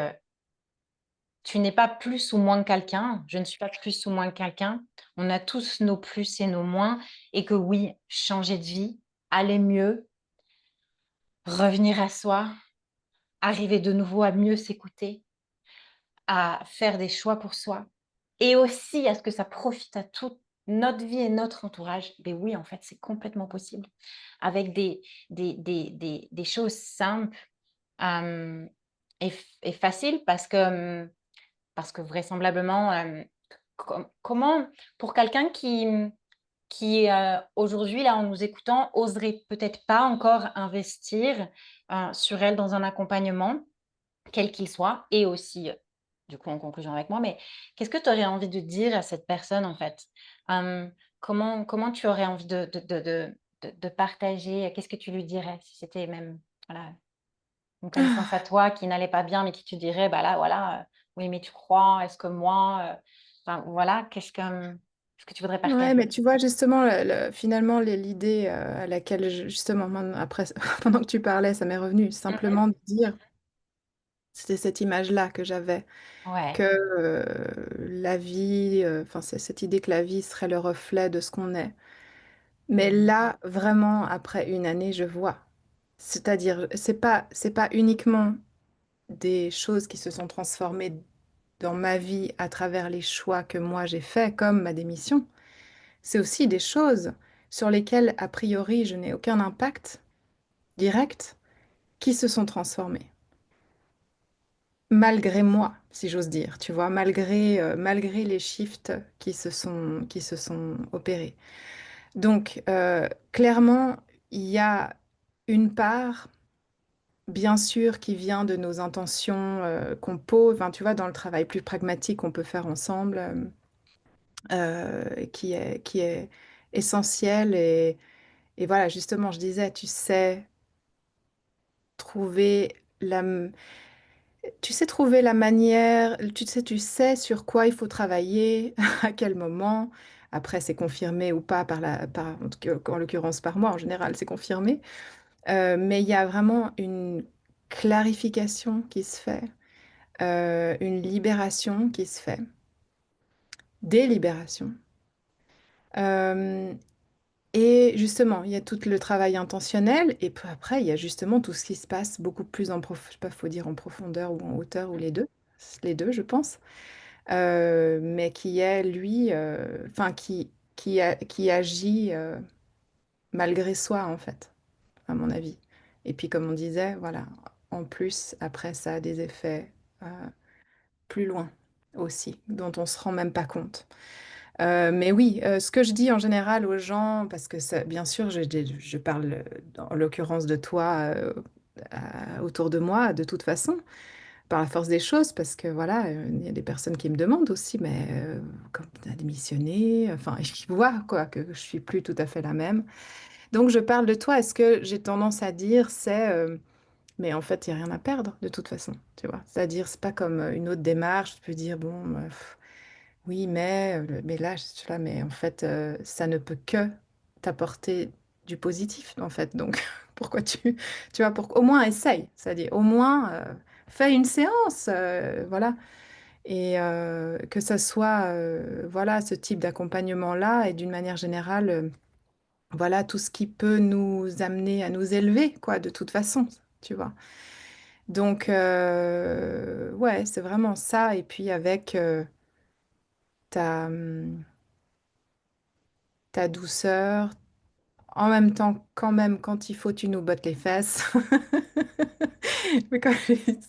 tu n'es pas plus ou moins que quelqu'un, je ne suis pas plus ou moins que quelqu'un. On a tous nos plus et nos moins, et que oui, changer de vie, aller mieux, revenir à soi, arriver de nouveau à mieux s'écouter, à faire des choix pour soi, et aussi à ce que ça profite à toute notre vie et notre entourage. Mais oui, en fait, c'est complètement possible. Avec des choses simples euh, et faciles parce que vraisemblablement, comment, pour quelqu'un qui aujourd'hui, là, en nous écoutant, oserait peut-être pas encore investir sur elle dans un accompagnement, quel qu'il soit, et aussi, du coup, en conclusion avec moi, mais qu'est-ce que tu aurais envie de dire à cette personne, en fait? Hum, comment tu aurais envie de partager? Qu'est-ce que tu lui dirais si c'était même, voilà, une connaissance à toi qui n'allait pas bien, mais qui te dirait, bah là, voilà, oui, mais tu crois, est-ce que moi, enfin, voilà, qu'est-ce que tu voudrais Ouais, partager? mais tu vois, justement, finalement, l'idée à laquelle, justement, après, pendant que tu parlais, ça m'est revenu, Mhm. simplement de dire, c'était cette image-là que j'avais, que Ouais. la vie, enfin, c'est cette idée que la vie serait le reflet de ce qu'on est. Mais Mhm. là, vraiment, après une année, je vois. C'est-à-dire, c'est pas uniquement des choses qui se sont transformées dans ma vie à travers les choix que moi j'ai faits, comme ma démission. C'est aussi des choses sur lesquelles, a priori, je n'ai aucun impact direct, qui se sont transformées. Malgré moi, si j'ose dire, tu vois, malgré les shifts qui se sont opérés. Donc, clairement, il y a une part, bien sûr, qui vient de nos intentions qu'on pose, enfin, tu vois, dans le travail plus pragmatique qu'on peut faire ensemble, qui est essentiel. Et voilà, justement, je disais, trouver la, tu sais trouver la manière, tu sais sur quoi il faut travailler, à quel moment. Après, c'est confirmé ou pas en l'occurrence par moi, en général, c'est confirmé. Mais il y a vraiment une clarification qui se fait, une libération qui se fait, des libérations. Euh, et justement, il y a tout le travail intentionnel, et puis après, il y a justement tout ce qui se passe beaucoup plus je sais pas, faut dire en profondeur ou en hauteur, ou les deux, je pense. Mais qui est, lui, enfin, qui agit malgré soi, en fait, à mon avis. Et puis, comme on disait, voilà, en plus, après, ça a des effets euh, plus loin aussi, dont on se rend même pas compte. Mais oui, ce que je dis en général aux gens, parce que ça, bien sûr, je parle en l'occurrence de toi autour de moi, de toute façon, par la force des choses, parce que voilà, il y a des personnes qui me demandent aussi, mais quand tu as démissionné, enfin, ils voient quoi, que je suis plus tout à fait la même. Donc je parle de toi, est-ce que j'ai tendance à dire, mais en fait, il n'y a rien à perdre de toute façon, tu vois. C'est-à-dire, c'est pas comme une autre démarche, tu peux dire, bon, oui, mais là, je suis là, mais en fait, ça ne peut que t'apporter du positif, en fait. Donc, pourquoi tu vois, au moins essaye, c'est-à-dire, au moins, fais une séance, voilà. et que ça soit, voilà, ce type d'accompagnement-là et d'une manière générale, voilà, tout ce qui peut nous amener à nous élever, quoi, de toute façon, tu vois? Donc ouais, c'est vraiment ça et puis avec, ta, ta douceur, en même temps, quand même, quand il faut, tu nous bottes les fesses. Mais comme je dis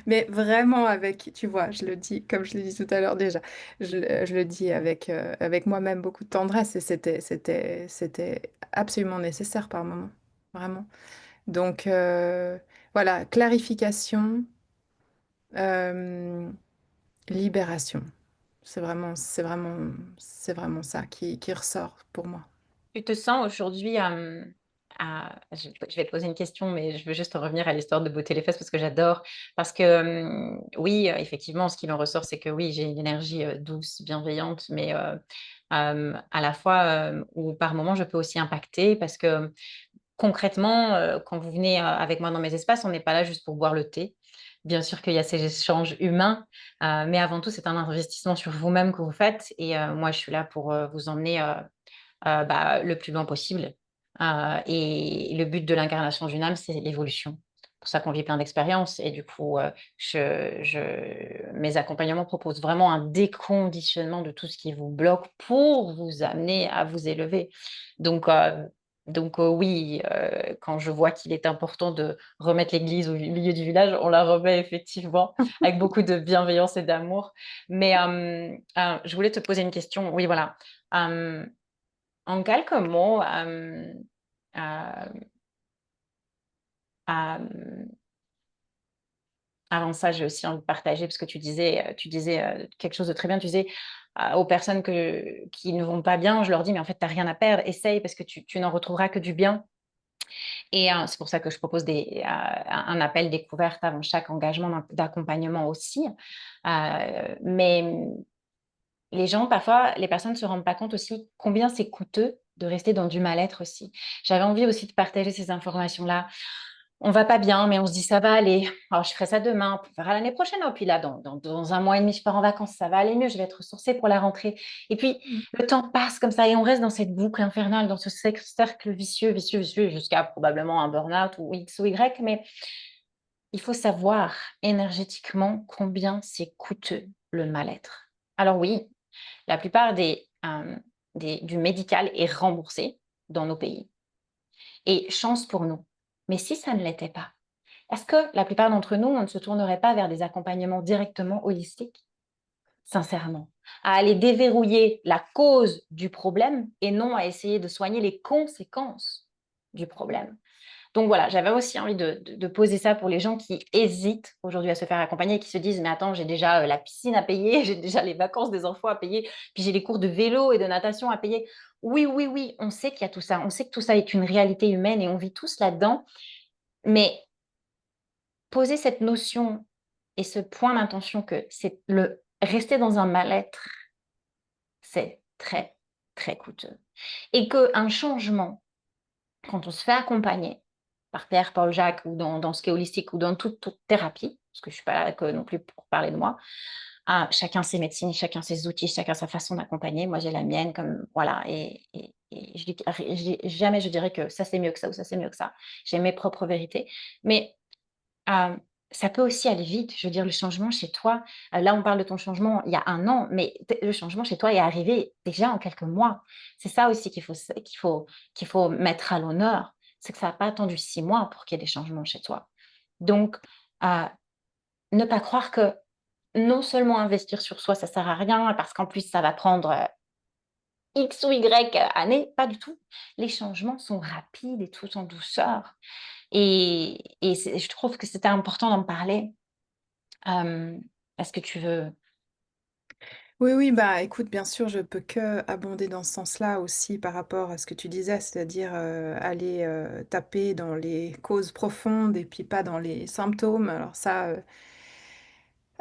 mais vraiment avec tu vois, je le dis comme je l'ai dit tout à l'heure déjà, je le dis avec moi-même beaucoup de tendresse et c'était absolument nécessaire par moment, vraiment. Donc voilà, clarification, hem, libération. C'est vraiment ça qui ressort pour moi. Tu te sens aujourd'hui, je vais te poser une question, mais je veux juste revenir à l'histoire de botter les fesses parce que j'adore. Parce que, oui, effectivement, ce qu'il en ressort, c'est que oui, j'ai une énergie, douce, bienveillante, mais, à la fois, où par moments je peux aussi impacter parce que concrètement, quand vous venez, avec moi dans mes espaces, on n'est pas là juste pour boire le thé. Bien sûr qu'il y a ces échanges humains, mais avant tout, c'est un investissement sur vous-même que vous faites et moi, je suis là pour, vous emmener, bah, le plus loin possible. Et le but de l'incarnation d'une âme, c'est l'évolution. C'est pour ça qu'on vit plein d'expériences et du coup, mes accompagnements proposent vraiment un déconditionnement de tout ce qui vous bloque pour vous amener à vous élever. Donc, oui, quand je vois qu'il est important de remettre l'église au milieu du village, on la remet effectivement avec beaucoup de bienveillance et d'amour. Mais, je voulais te poser une question. Oui, voilà. Hem En quelques mots, hem, avant ça, j'ai aussi envie de partager parce que tu disais, quelque chose de très bien. Tu disais, aux personnes qui ne vont pas bien, je leur dis: «Mais en fait, tu as rien à perdre, essaye parce que tu n'en retrouveras que du bien» et c'est pour ça que je propose un appel découverte avant chaque engagement d'accompagnement aussi. Mais les gens, parfois, les personnes ne se rendent pas compte aussi combien c'est coûteux de rester dans du mal-être aussi. J'avais envie aussi de partager ces informations-là. On va pas bien, mais on se dit: «Ça va aller. Oh, je ferai ça demain, on verra l'année prochaine. Oh, puis là, dans 1 mois et demi, je pars en vacances, ça va aller mieux, je vais être ressourcée pour la rentrée» et puis Mmh. le temps passe comme ça et on reste dans cette boucle infernale, dans ce cercle vicieux, vicieux, vicieux jusqu'à probablement un burn-out ou X ou Y, mais il faut savoir énergétiquement combien c'est coûteux le mal-être. Alors oui, la plupart du médical est remboursé dans nos pays et chance pour nous. Mais si ça ne l'était pas, est-ce que la plupart d'entre nous, on ne se tournerait pas vers des accompagnements directement holistiques? Sincèrement, à aller déverrouiller la cause du problème et non à essayer de soigner les conséquences du problème. Donc voilà, j'avais aussi envie de poser ça pour les gens qui hésitent aujourd'hui à se faire accompagner et qui se disent: «Mais attends, j'ai déjà, la piscine à payer, j'ai déjà les vacances des enfants à payer, puis j'ai les cours de vélo et de natation à payer». Oui, oui, oui, on sait qu'il y a tout ça. On sait que tout ça est une réalité humaine et on vit tous là-dedans. Mais poser cette notion et ce point d'intention que c'est le rester dans un mal-être, c'est très, très coûteux et qu'un changement quand on se fait accompagner par Pierre, Paul, Jacques ou dans ce qui est holistique ou dans toute thérapie, parce que je ne suis pas là non plus pour parler de moi, chacun ses médecines, chacun ses outils, chacun sa façon d'accompagner. Moi, j'ai la mienne comme voilà et jamais je dirais que ça c'est mieux que ça ou ça c'est mieux que ça. J'ai mes propres vérités, mais Hem, ça peut aussi aller vite. Je veux dire, le changement chez toi, là, on parle de ton changement il y a 1 an, mais le changement chez toi est arrivé déjà en quelques mois. C'est ça aussi qu'il faut mettre à l'honneur, c'est que ça n'a pas attendu 6 mois pour qu'il y ait des changements chez toi. Donc, heu, ne pas croire que non seulement investir sur soi, ça sert à rien parce qu'en plus ça va prendre, X ou Y années, pas du tout. Les changements sont rapides et tout en douceur et je trouve que c'était important d'en parler. Hem, est-ce que tu veux Oui, oui, bah, écoute, bien sûr, je peux que abonder dans ce sens-là aussi par rapport à ce que tu disais, c'est-à-dire, aller, taper dans les causes profondes et puis pas dans les symptômes. Alors ça,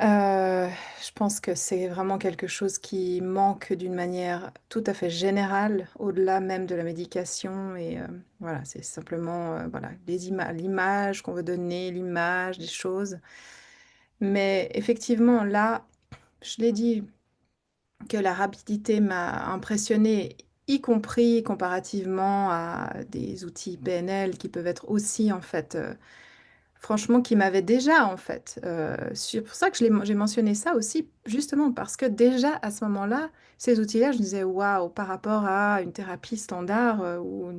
je pense que c'est vraiment quelque chose qui manque d'une manière tout à fait générale, au-delà même de la médication et voilà, c'est simplement, voilà, l'image qu'on veut donner, l'image des choses. Mais effectivement, là je l'ai dit, que la rapidité m'a impressionnée, y compris comparativement à des outils PNL qui peuvent être aussi, en fait, franchement, qui m'avaient déjà, en fait. C'est pour ça que j'ai mentionné ça aussi, justement, parce que déjà, à ce moment-là, ces outils-là, je me disais, waouh, par rapport à une thérapie standard ou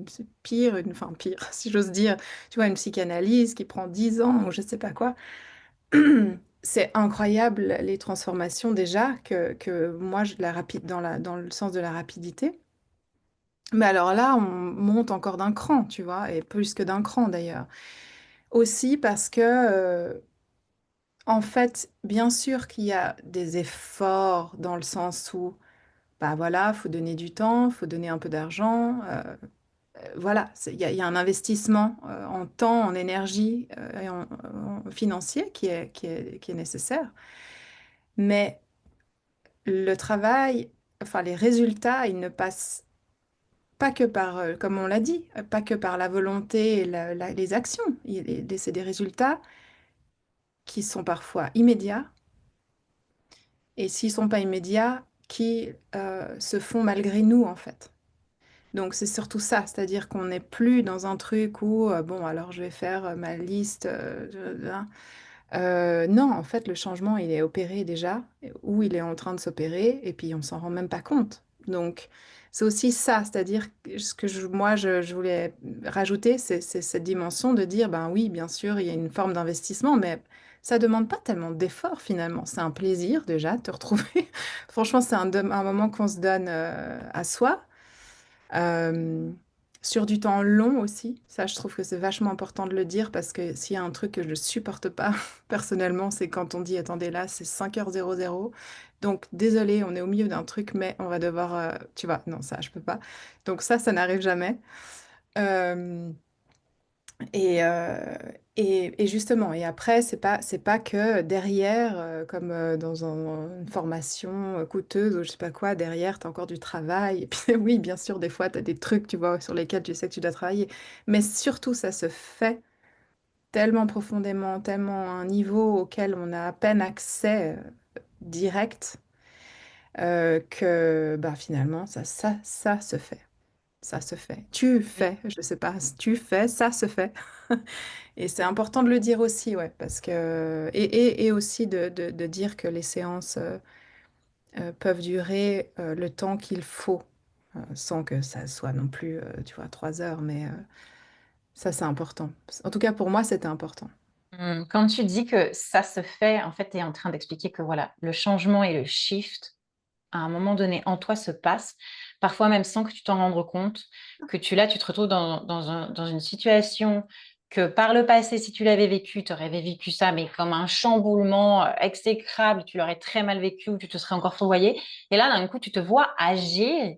pire, enfin pire, si j'ose dire, tu vois, une psychanalyse qui prend 10 ans ou je sais pas quoi. C'est incroyable les transformations déjà que moi, dans le sens de la rapidité. Mais alors là, on monte encore d'un cran, tu vois, et plus que d'un cran d'ailleurs. Aussi parce que, en fait, bien sûr qu'il y a des efforts dans le sens où, bah voilà, faut donner du temps, faut donner un peu d'argent, voilà, il y a un investissement en temps, en énergie et en financier qui est nécessaire. Mais le travail, enfin les résultats, ils ne passent pas que par, comme on l'a dit, pas que par la volonté et les actions. C'est des résultats qui sont parfois immédiats et s'ils sont pas immédiats, qui se font malgré nous en fait. Donc c'est surtout ça, c'est-à-dire qu'on n'est plus dans un truc où, bon, alors je vais faire ma liste, non, en fait, le changement, il est opéré déjà, ou il est en train de s'opérer, et puis on s'en rend même pas compte. Donc, c'est aussi ça, c'est-à-dire que moi, je voulais rajouter, c'est cette dimension de dire, ben oui, bien sûr, il y a une forme d'investissement, mais ça demande pas tellement d'effort finalement. C'est un plaisir déjà de te retrouver. Franchement, c'est un moment qu'on se donne à soi. Euh, sur du temps long aussi, ça je trouve que c'est vachement important de le dire parce que s'il y a un truc que je ne supporte pas personnellement, c'est quand on dit attendez là, c'est 5h00. Donc désolé, on est au milieu d'un truc, mais on va devoir, tu vois, non, ça je peux pas. Donc ça n'arrive jamais. Euh, et, euh, et justement, et après, c'est pas que derrière, comme dans une formation coûteuse ou je sais pas quoi, derrière, tu as encore du travail. Et puis oui, bien sûr, des fois, tu as des trucs, tu vois, sur lesquels tu sais que tu dois travailler. Mais surtout, ça se fait tellement profondément, tellement à un niveau auquel on a à peine accès direct, que bah, finalement, ça se fait. Ça se fait. Tu Oui. fais, je sais pas, tu fais, ça se fait. Et c'est important de le dire aussi, ouais, parce que et aussi de dire que les séances peuvent durer le temps qu'il faut, sans que ça soit non plus, tu vois, 3 heures, mais ça c'est important. En tout cas pour moi c'était important. Quand tu dis que ça se fait, en fait, tu es en train d'expliquer que voilà, le changement et le shift, à un moment donné, en toi se passe, parfois même sans que tu t'en rendes compte, que tu te retrouves dans une situation que par le passé, si tu l'avais vécu, tu aurais vécu ça, mais comme un chamboulement exécrable, tu l'aurais très mal vécu ou tu te serais encore fourvoyé. Et là, d'un coup, tu te vois agir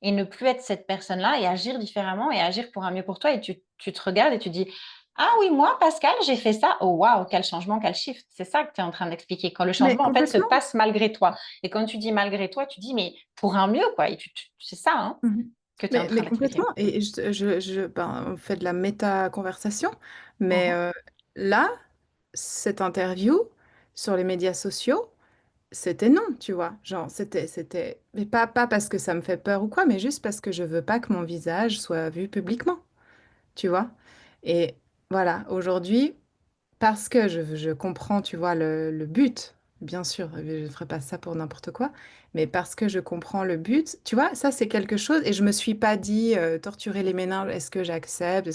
et ne plus être cette personne-là et agir différemment et agir pour un mieux pour toi. Et tu te regardes et tu dis, ah oui, moi, Pascal, j'ai fait ça. Oh, waouh, quel changement, quel shift. C'est ça que tu es en train d'expliquer. Quand le Mais changement, en fait, se complètement. passe malgré toi. Et quand tu dis malgré toi, tu dis, mais pour un mieux, quoi. Et c'est ça hein, Mhm. que tu es en Mais train complètement. d'expliquer. Et ben, on fait de la méta-conversation, mais Mhm. là, cette interview sur les médias sociaux, c'était non, tu vois. Genre, mais pas parce que ça me fait peur ou quoi, mais juste parce que je veux pas que mon visage soit vu publiquement, tu vois. Et voilà, aujourd'hui, parce que je comprends, tu vois, le but, bien sûr, je ne ferai pas ça pour n'importe quoi, mais parce que je comprends le but, tu vois, ça c'est quelque chose, et je me suis pas dit torturer les méninges, est-ce que j'accepte,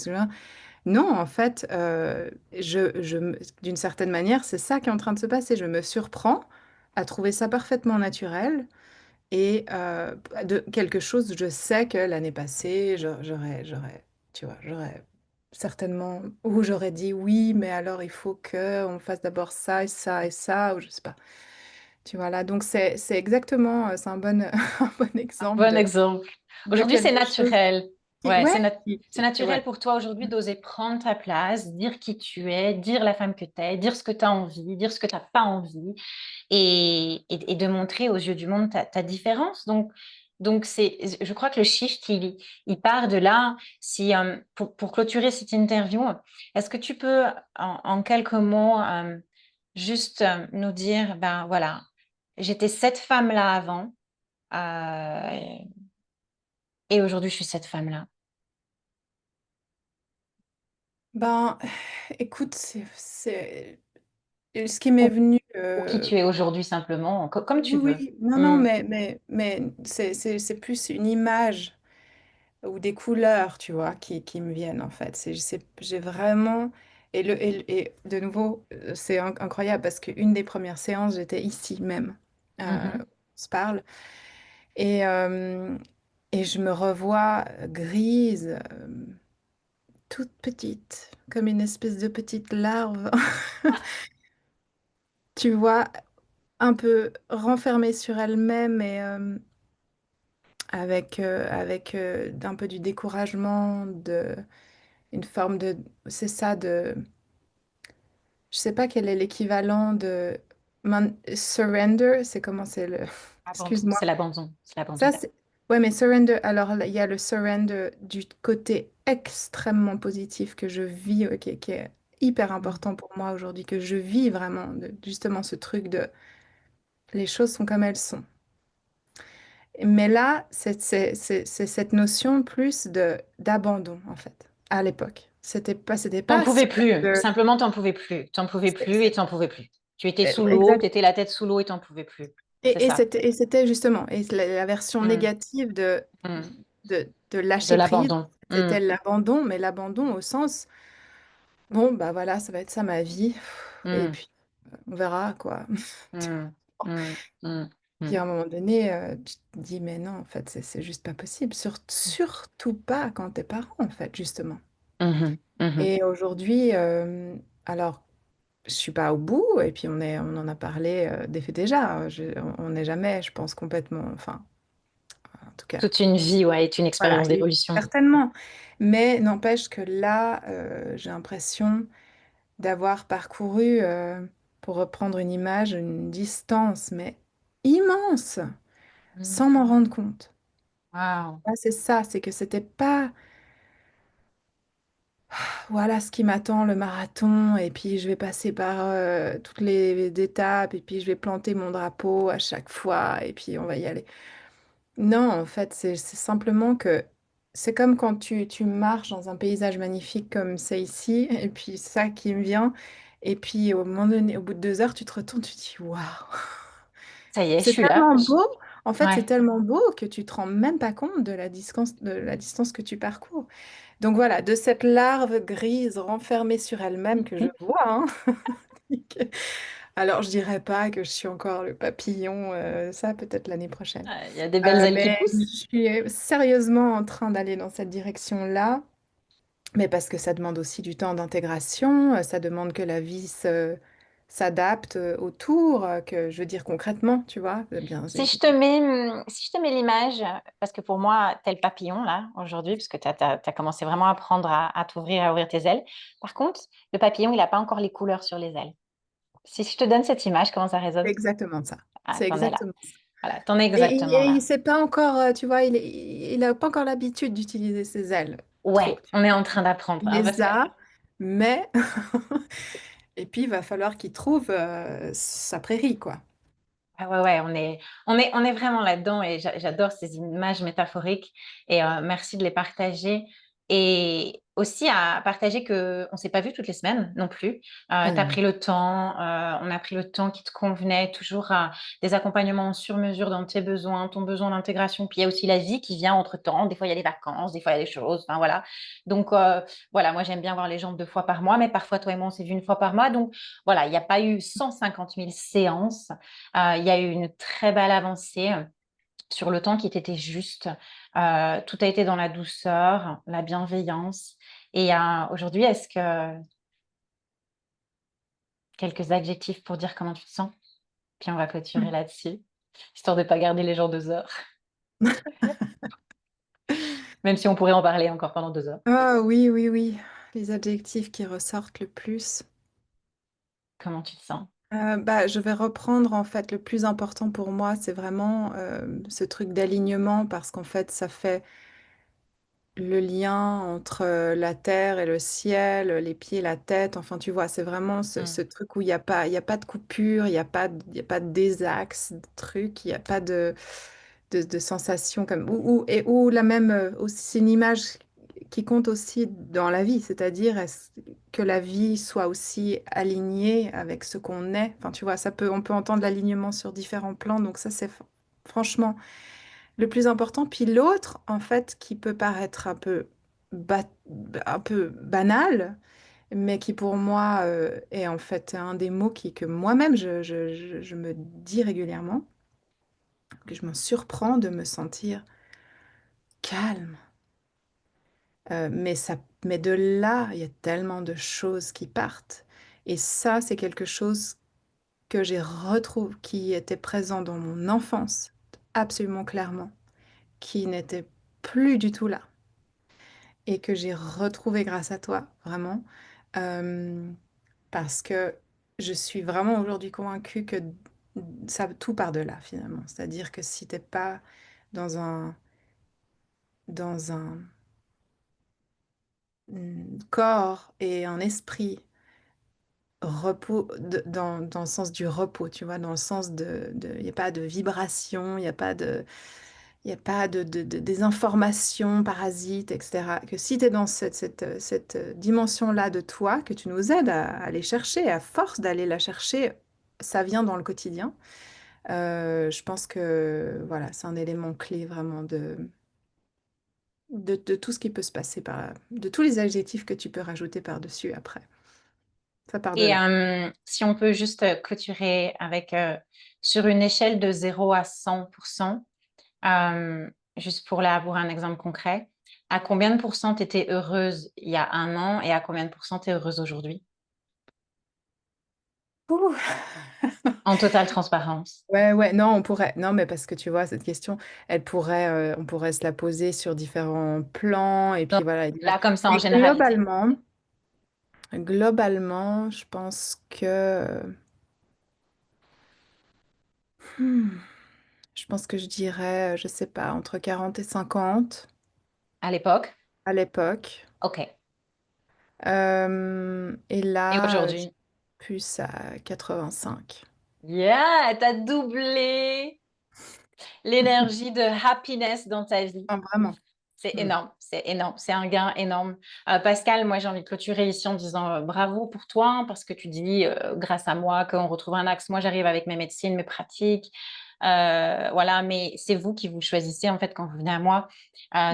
non, en fait, d'une certaine manière, c'est ça qui est en train de se passer. Je me surprends à trouver ça parfaitement naturel et de quelque chose, je sais que l'année passée, tu vois, j'aurais certainement, ou j'aurais dit oui, mais alors il faut que on fasse d'abord ça et ça et ça, ou je sais pas. Tu vois là, donc c'est exactement, c'est un bon, un bon Un exemple bon exemple. de Aujourd'hui, c'est quelque chose naturel. qui, Ouais, ouais, c'est naturel ouais. pour toi aujourd'hui d'oser prendre ta place, dire qui tu es, dire la femme que tu es, dire ce que tu as envie, dire ce que tu n'as pas envie et de montrer aux yeux du monde ta différence. Donc je crois que le shift, il part de là. Si, pour clôturer cette interview, est-ce que tu peux, en quelques mots, juste nous dire, ben voilà, j'étais cette femme-là avant, euh, et aujourd'hui, je suis cette femme-là. Ben, écoute, ce qui m'est Ou, venu. ou qui tu es aujourd'hui, simplement, comme tu Oui, veux. oui, non, non, Hmm, mais c'est plus une image ou des couleurs, tu vois, qui me viennent en fait. J'ai vraiment. Et de nouveau, c'est incroyable parce qu'une des premières séances, j'étais ici même. mhm. On se parle. Et, et je me revois grise, toute petite, comme une espèce de petite larve, tu vois, un peu renfermée sur elle-même et avec un peu du découragement, une forme de, c'est ça, je sais pas quel est l'équivalent de surrender, c'est comment c'est le, Abandon, excuse-moi. c'est l'abandon, c'est Ça, l'abandon. c'est, ouais, mais surrender, alors là, il y a le surrender du côté extrêmement positif que je vis, qui est hyper Mm. important pour moi aujourd'hui, que je vis vraiment, justement ce truc de les choses sont comme elles sont. Mais là, c'est cette notion plus de d'abandon, en fait, à l'époque. C'était T'en pas pouvais plus, surrender, simplement t'en pouvais plus. T'en pouvais c'est- plus et c'est- t'en pouvais plus. Tu étais sous l'eau, exact. t'étais la tête sous l'eau et t'en pouvais plus. C'est ça. Et c'était justement, et la version Mm, négative mm. de De lâcher prise, l'abandon. Mm, c'était l'abandon, mais l'abandon au sens, bon, bah voilà, ça va être ça ma vie, et mm, puis on verra, quoi. mm, mm, mm, Puis à mm, un moment donné, tu te dis, mais non, en fait, c'est juste pas possible. Surtout pas quand t'es parent, en fait, justement. mhm, mhm. Et aujourd'hui, alors, je suis pas au bout, et puis on en a parlé des faits déjà. On n'est jamais, je pense, complètement, enfin, en tout cas, Toute une vie, ouais, est une voilà, expérience d'évolution. certainement. Mais n'empêche que là, j'ai l'impression d'avoir parcouru, pour reprendre une image, une distance, mais immense, Mm. sans m'en rendre compte. Waouh. Ah, c'est ça, c'est que c'était pas, voilà ce qui m'attend, le marathon, et puis je vais passer par toutes les étapes, et puis je vais planter mon drapeau à chaque fois, et puis on va y aller. Non, en fait, c'est simplement que c'est comme quand tu marches dans un paysage magnifique comme c'est ici, et puis ça qui me vient, et puis au moment donné, au bout de 2 heures, tu te retournes, tu te dis, waouh! Ça y est, je C'est suis là. tellement beau, en fait, c'est Ouais. tellement beau que tu te rends même pas compte de la distance que tu parcours. Donc voilà, de cette larve grise renfermée sur elle-même que je vois, hein. Alors, je dirais pas que je suis encore le papillon, ça peut-être l'année prochaine. Il y a des belles ailes qui Mais je poussent. suis sérieusement en train d'aller dans cette direction-là, mais parce que ça demande aussi du temps d'intégration, ça demande que la vie s'adapte autour, que je veux dire concrètement, tu vois. Bien, Si je te mets l'image, parce que pour moi, tel papillon, là, aujourd'hui, parce que tu as commencé vraiment à apprendre à t'ouvrir, à ouvrir tes ailes. Par contre, le papillon, il n'a pas encore les couleurs sur les ailes. Si je te donne cette image, comment ça c'est résonne? exactement ça. Ah, C'est t'en es là. exactement ça. Voilà, t'en es Et, exactement il là. sait pas encore, tu vois, il a pas encore l'habitude d'utiliser ses ailes trop. Ouais, on est en train d'apprendre, Il hein, parce les que a, mais et puis il va falloir qu'il trouve sa prairie, quoi. ah ouais, ouais, on est vraiment là-dedans et j'adore ces images métaphoriques et merci de les partager. Et aussi à partager que on s'est pas vu toutes les semaines non plus. Tu Ah as non. pris le temps, on a pris le temps qui te convenait, toujours des accompagnements sur mesure dans tes besoins, ton besoin d'intégration. Puis il y a aussi la vie qui vient entre-temps. Des fois, il y a les vacances, des fois, il y a des choses. Enfin, voilà. Donc, voilà, moi, j'aime bien voir les gens 2 fois par mois, mais parfois, toi et moi, on s'est vu 1 fois par mois. Donc, voilà, il n'y a pas eu 150 000 séances. Il y a eu une très belle avancée sur le temps qui était juste. Tout a été dans la douceur, la bienveillance. Et aujourd'hui, est-ce que quelques adjectifs pour dire comment tu te sens? Puis on va clôturer là-dessus, histoire de ne pas garder les gens 2 heures, même si on pourrait en parler encore pendant 2 heures. Ah oui, oui, oui. Les adjectifs qui ressortent le plus. Comment tu te sens? Bah, je vais reprendre en fait le plus important pour moi, c'est vraiment ce truc d'alignement parce qu'en fait, ça fait le lien entre la terre et le ciel, les pieds et la tête. Enfin, tu vois, c'est vraiment ce Mm. truc où il y a pas de coupure, il y a pas de désaxe, de truc, il n'y a pas de sensation comme ou la même aussi c'est une image qui compte aussi dans la vie, c'est-à-dire que la vie soit aussi alignée avec ce qu'on est. Enfin, tu vois, on peut entendre l'alignement sur différents plans, donc ça c'est franchement le plus important. Puis l'autre, en fait, qui peut paraître ba- un peu banal, mais qui pour moi est en fait un des mots que moi-même je me dis régulièrement, que je me surprends de me sentir calme. Mais de là, il y a tellement de choses qui partent. Et ça, c'est quelque chose que j'ai retrouvé, qui était présent dans mon enfance, absolument clairement, qui n'était plus du tout là. Et que j'ai retrouvé grâce à toi, vraiment. Euh, Parce que je suis vraiment aujourd'hui convaincue que ça, tout part de là, finalement. C'est-à-dire que si t'es pas dans dans un corps et un esprit repos, dans le sens du repos, tu vois, dans le sens il n'y a pas de vibration, il y a pas des informations parasites, etc. Que si tu es dans cette dimension-là de toi, que tu nous aides à aller chercher, à force d'aller la chercher, ça vient dans le quotidien. Je pense que voilà, c'est un élément clé vraiment de tout ce qui peut se passer de tous les adjectifs que tu peux rajouter par-dessus après. Ça part de Et là. si on peut juste clôturer avec, sur une échelle de 0 à 100%, euh, juste pour un exemple concret, à combien de pourcents tu étais heureuse il y a un an et à combien de pourcents tu es heureuse aujourd'hui? Ouh. En totale transparence. Ouais, ouais, non, on pourrait, non, mais parce que tu vois, cette question, on pourrait se la poser sur différents plans, et Donc, puis voilà. là, comme ça, en Mais généralité. globalement, je pense hmm, je pense que je dirais, je sais pas, entre 40 et 50 À l'époque? à l'époque. OK. Et Et là, je suis aujourd'hui? plus à 85. Yeah, t'as doublé l'énergie de happiness dans ta vie. Ah, vraiment. C'est Hmm. énorme, c'est énorme, c'est un gain énorme. Pascal, moi j'ai envie de clôturer ici en disant bravo pour toi, hein, parce que tu dis grâce à moi qu'on retrouve un axe. Moi j'arrive avec mes médecines, mes pratiques, voilà, mais c'est vous qui vous choisissez en fait quand vous venez à moi.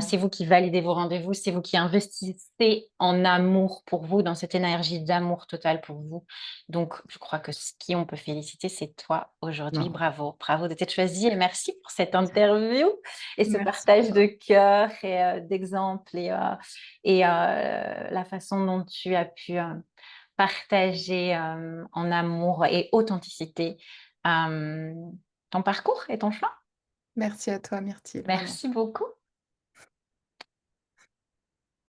C'est vous qui validez vos rendez-vous, c'est vous qui investissez en amour pour vous, dans cette énergie d'amour total pour vous. Donc je crois que ce qui on peut féliciter, c'est toi aujourd'hui. Non, Bravo, bravo de t'être choisi et merci pour cette interview et ce merci à partage de toi. cœur et d'exemples et la façon dont tu as pu partager en amour et authenticité euh, ton parcours et ton chemin. Merci à toi, Myrtille, vraiment. Merci beaucoup.